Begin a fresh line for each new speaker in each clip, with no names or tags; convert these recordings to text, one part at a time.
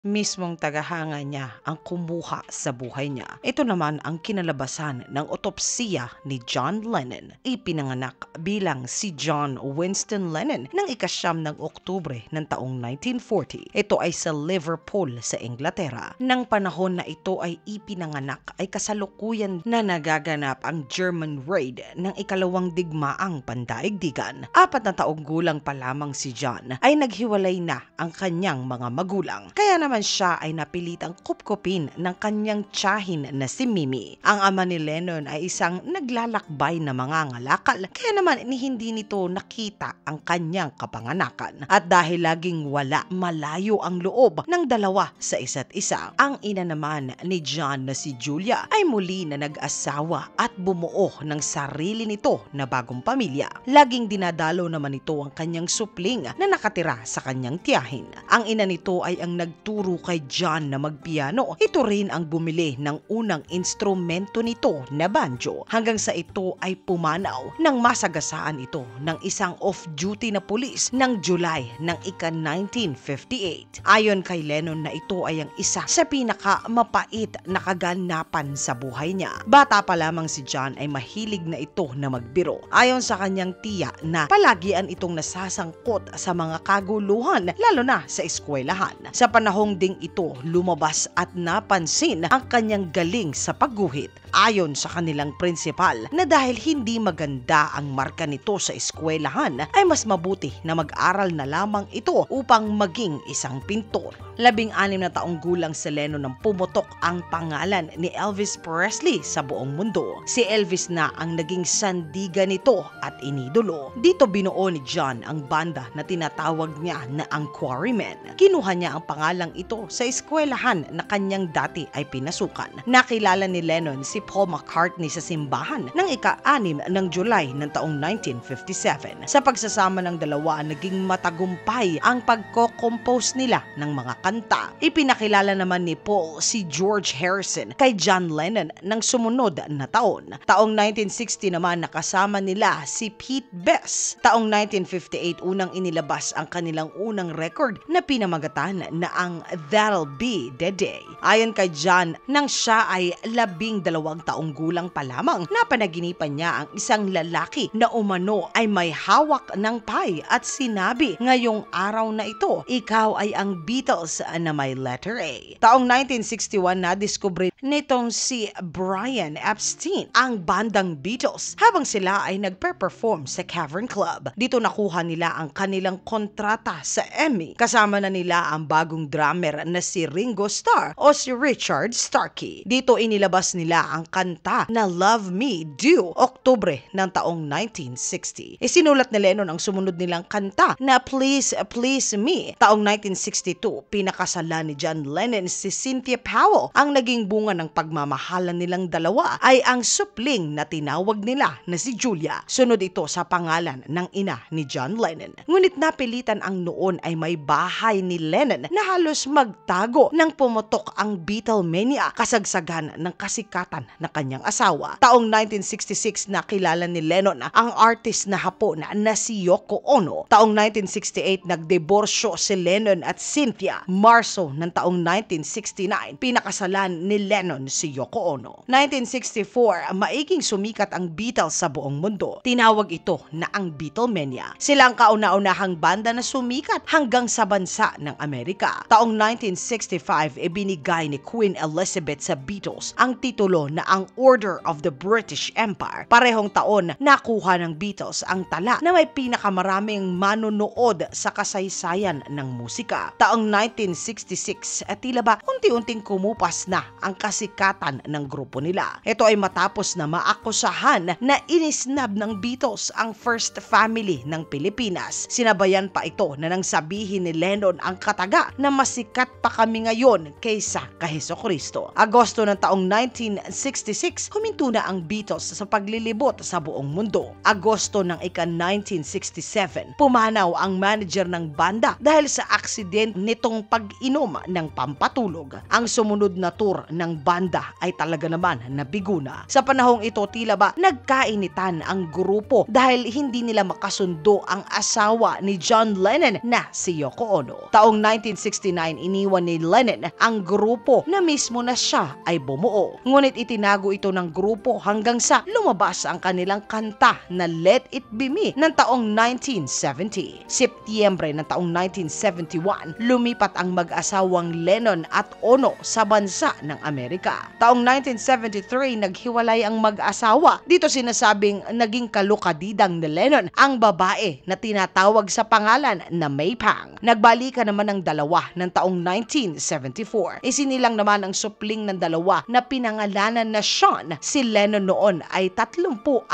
Mismong tagahanga niya ang kumuha sa buhay niya. Ito naman ang kinalabasan ng otopsiya ni John Lennon. Ipinanganak bilang si John Winston Lennon ng ika-9 ng Oktubre ng taong 1940. Ito ay sa Liverpool sa Inglaterra. Nang panahon na ito ay ipinanganak ay kasalukuyan na nagaganap ang German raid ng ikalawang digmaang pandaigdigan. 4 na taong gulang pa lamang si John ay naghiwalay na ang kanyang mga magulang. Kaya naman siya ay napilitang kupkupin ng kanyang tiyahin na si Mimi. Ang ama ni Lennon ay isang naglalakbay na mangangalakal, kaya naman hindi nito nakita ang kanyang kapanganakan. At dahil laging malayo ang loob ng dalawa sa isa't isa, ang ina naman ni John na si Julia ay muli na nag-asawa at bumuo ng sarili nito na bagong pamilya. Laging dinadalo naman ito ang kanyang supling na nakatira sa kanyang tiyahin. Ang ina nito ay ang nagturo kay John na magpiano. Ito rin ang bumili ng unang instrumento nito na banjo, hanggang sa ito ay pumanaw nang masagasaan ito ng isang off-duty na pulis ng July ng ika-1958. Ayon kay Lennon na ito ay ang isa sa pinakamapait na kaganapan sa buhay niya. Bata pa lamang si John ay mahilig na ito na magbiro. Ayon sa kanyang tiya na palagian itong nasasangkot sa mga kaguluhan, lalo na sa eskwelahan. Sa panahong ding ito, lumabas at napansin ang kanyang galing sa pagguhit. Ayon sa kanilang prinsipal na dahil hindi maganda ang marka nito sa eskwelahan, ay mas mabuti na mag-aral na lamang ito upang maging isang pintor. 16 na taong gulang si Lennon nang pumutok ang pangalan ni Elvis Presley sa buong mundo. Si Elvis na ang naging sandigan nito at inidolo. Dito binuo ni John ang banda na tinatawag niya na ang Quarrymen. Kinuha niya ang pangalang ito sa eskwelahan na kanyang dati ay pinasukan. Nakilala ni Lennon si Paul McCartney sa simbahan ng ika-6 ng July ng taong 1957. Sa pagsasama ng dalawa, naging matagumpay ang pagko-compose nila ng mga kanta. Ipinakilala naman ni Paul si George Harrison kay John Lennon ng sumunod na taon. Taong 1960 naman nakasama nila si Pete Best. Taong 1958 unang inilabas ang kanilang unang record na pinamagatan na ang That'll Be the Day. Ayon kay John, nang siya ay 12 taong gulang pa lamang, napanaginipan niya ang isang lalaki na umano ay may hawak ng pie at sinabi, "Ngayong araw na ito, ikaw ay ang Beatles na may letter A." Taong 1961 nadiskubre nitong si Brian Epstein ang bandang Beatles habang sila ay nagpe-perform sa Cavern Club. Dito nakuha nila ang kanilang kontrata sa Emmy. Kasama na nila ang bagong drummer na si Ringo Starr o si Richard Starkey. Dito inilabas nila ang kanta na Love Me due Oktubre ng taong 1960. Isinulat ni Lennon ang sumunod nilang kanta na Please Please Me. Taong 1962, pinakasalan ni John Lennon si Cynthia Powell. Ang naging bunga ng pagmamahalan nilang dalawa ay ang supling na tinawag nila na si Julia. Sunod ito sa pangalan ng ina ni John Lennon. Ngunit napilitan ang noon ay may bahay ni Lennon na halos magtago nang pumutok ang Beatlemania, kasagsagan ng kasikatan na kanyang asawa. Taong 1966 nakilala ni Lennon ang artist na Hapon na si Yoko Ono. Taong 1968 nagdiborsyo si Lennon at Cynthia. Marso ng taong 1969 pinakasalan ni Lennon si Yoko Ono. 1964 maiging sumikat ang Beatles sa buong mundo. Tinawag ito na ang Beatlemania. Sila ang kauna-unahang banda na sumikat hanggang sa bansa ng Amerika. Taong 1965 ibinigay ni Queen Elizabeth sa Beatles ang titulo na ang Order of the British Empire. Parehong taon nakuha ng Beatles ang tala na may pinakamaraming manonood sa kasaysayan ng musika. Taong 1966 at tila ba unti-unting kumupas na ang kasikatan ng grupo nila. Ito ay matapos na maakusahan na inisnab ng Beatles ang first family ng Pilipinas. Sinabayan pa ito na nang sabihin ni Lennon ang kataga na masikat pa kami ngayon kaysa kay Hesukristo. Agosto ng taong 1966 1966, huminto na ang Beatles sa paglilibot sa buong mundo. Agosto ng ika-1967, pumanaw ang manager ng banda dahil sa aksidente nitong pag-inom ng pampatulog. Ang sumunod na tour ng banda ay talaga naman nabigo na. Sa panahong ito, tila ba nagkainitan ang grupo dahil hindi nila makasundo ang asawa ni John Lennon na si Yoko Ono. Taong 1969, iniwan ni Lennon ang grupo na mismo na siya ay bumuo. Ngunit itinago ito ng grupo hanggang sa lumabas ang kanilang kanta na Let It Be Me ng taong 1970. Setyembre ng taong 1971, lumipat ang mag-asawang Lennon at Ono sa bansa ng Amerika. Taong 1973, naghiwalay ang mag-asawa. Dito sinasabing naging kalukadidang ni Lennon ang babae na tinatawag sa pangalan na May Pang. Nagbalikan naman ang dalawa ng taong 1974. Isinilang naman ang supling ng dalawa na pinangalanan na Sean. Si Lennon noon ay 35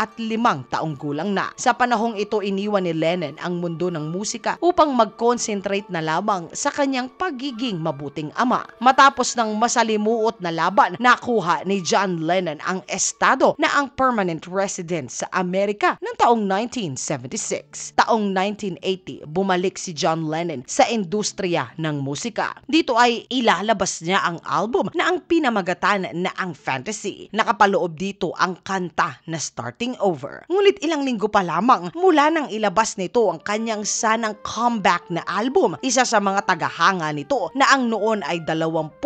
taong gulang na. Sa panahong ito, iniwan ni Lennon ang mundo ng musika upang mag-concentrate na lamang sa kanyang pagiging mabuting ama. Matapos ng masalimuot na laban, nakuha ni John Lennon ang estado na ang permanent resident sa Amerika ng taong 1976. Taong 1980, bumalik si John Lennon sa industriya ng musika. Dito ay ilalabas niya ang album na ang pinamagatan na ang Fantasy. Nakapaloob dito ang kanta na Starting Over. Ngunit ilang linggo pa lamang mula nang ilabas nito ang kanyang sanang comeback na album, isa sa mga tagahanga nito na ang noon ay 25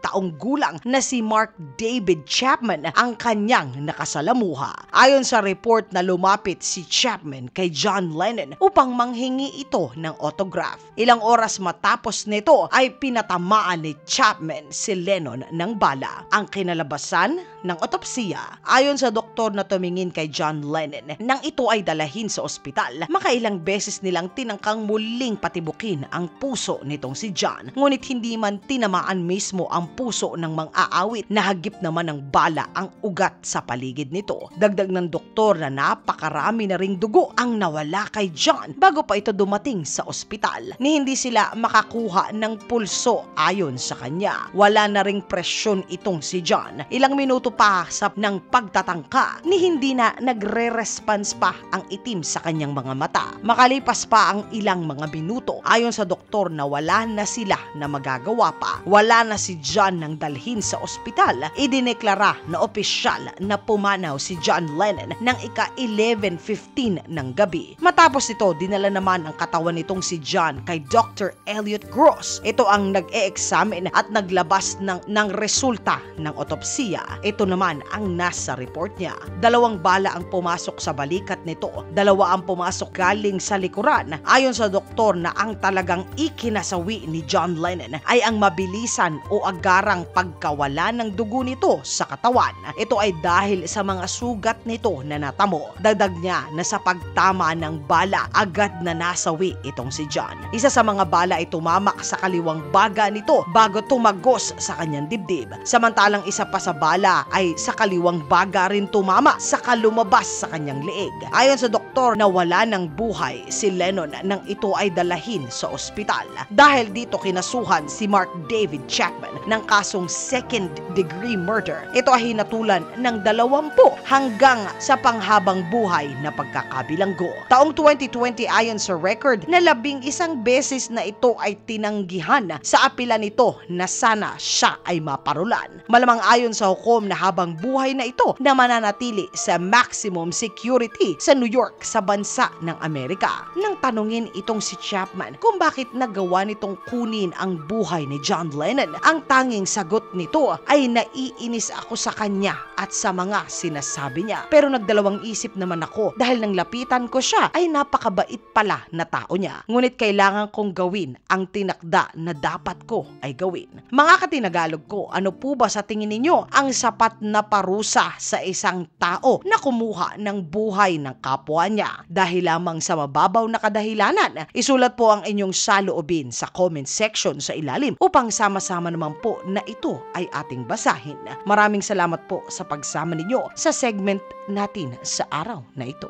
taong gulang na si Mark David Chapman ang kanyang nakasalamuha. Ayon sa report na lumapit si Chapman kay John Lennon upang manghingi ito ng autograph. Ilang oras matapos nito ay pinatamaan ni Chapman si Lennon ng bala. Ang kinalabasan ng otopsiya, ayon sa doktor na tumingin kay John Lennon nang ito ay dalahin sa ospital, makailang beses nilang tinangkang muling patibukin ang puso nitong si John. Ngunit hindi man tinamaan mismo ang puso ng mang-aawit, nahagip naman ng bala ang ugat sa paligid nito. Dagdag ng doktor na napakarami na ring dugo ang nawala kay John bago pa ito dumating sa ospital, ni hindi sila makakuha ng pulso ayon sa kanya. Wala na ring presyon itong si John. Ilang minuto pa sa ng pagtatangka, ni hindi na nagre-response pa ang itim sa kanyang mga mata. Makalipas pa ang ilang mga minuto, ayon sa doktor na wala na sila na magagawa pa. Wala na si John nang dalhin sa ospital. Idineklara na opisyal na pumanaw si John Lennon ng ika-11:15 ng gabi. Matapos ito, dinala naman ang katawan nitong si John kay Dr. Elliot Gross. Ito ang nag-e-examine at naglabas ng resulta ng otopsiya. Ito naman ang nasa report niya. 2 bala ang pumasok sa balikat nito. 2 ang pumasok galing sa likuran. Ayon sa doktor na ang talagang ikinasawi ni John Lennon ay ang mabilisan o agarang pagkawala ng dugo nito sa katawan. Ito ay dahil sa mga sugat nito na natamo. Dagdag niya na sa pagtama ng bala, agad na nasawi itong si John. Isa sa mga bala ay tumamak sa kaliwang baga nito bago tumagos sa kanyang dibdib. Samantalang isa pa sa bala ay sa kaliwang baga rin tumama sa lumabas sa kanyang leeg. Ayon sa doktor na wala ng buhay si Lennon nang ito ay dalahin sa ospital. Dahil dito kinasuhan si Mark David Chapman ng kasong second-degree murder. Ito ay hinatulan ng 20 hanggang sa panghabang buhay na pagkakabilanggo. Taong 2020, ayon sa record na 11 beses na ito ay tinanggihan sa apela nito na sana siya ay maparulan. Malamang ayon sa hukom na habang buhay na ito na mananatili sa maximum security sa New York sa bansa ng Amerika. Nang tanungin itong si Chapman kung bakit nagawa nitong kunin ang buhay ni John Lennon, ang tanging sagot nito ay naiinis ako sa kanya at sa mga sinasabi niya. Pero nagdalawang isip naman ako dahil nang lapitan ko siya ay napakabait pala na tao niya. Ngunit kailangan kong gawin ang tinakda na dapat ko ay gawin. Mga katinagalog ko, ano po ba sa tingin ninyo ang sapat na parusa sa isang tao na kumuha ng buhay ng kapwa niya dahil lamang sa mababaw na kadahilanan? Isulat po ang inyong saloobin sa comment section sa ilalim upang sama-sama naman po na ito ay ating basahin. Maraming salamat po sa pagsama ninyo sa segment natin sa araw na ito.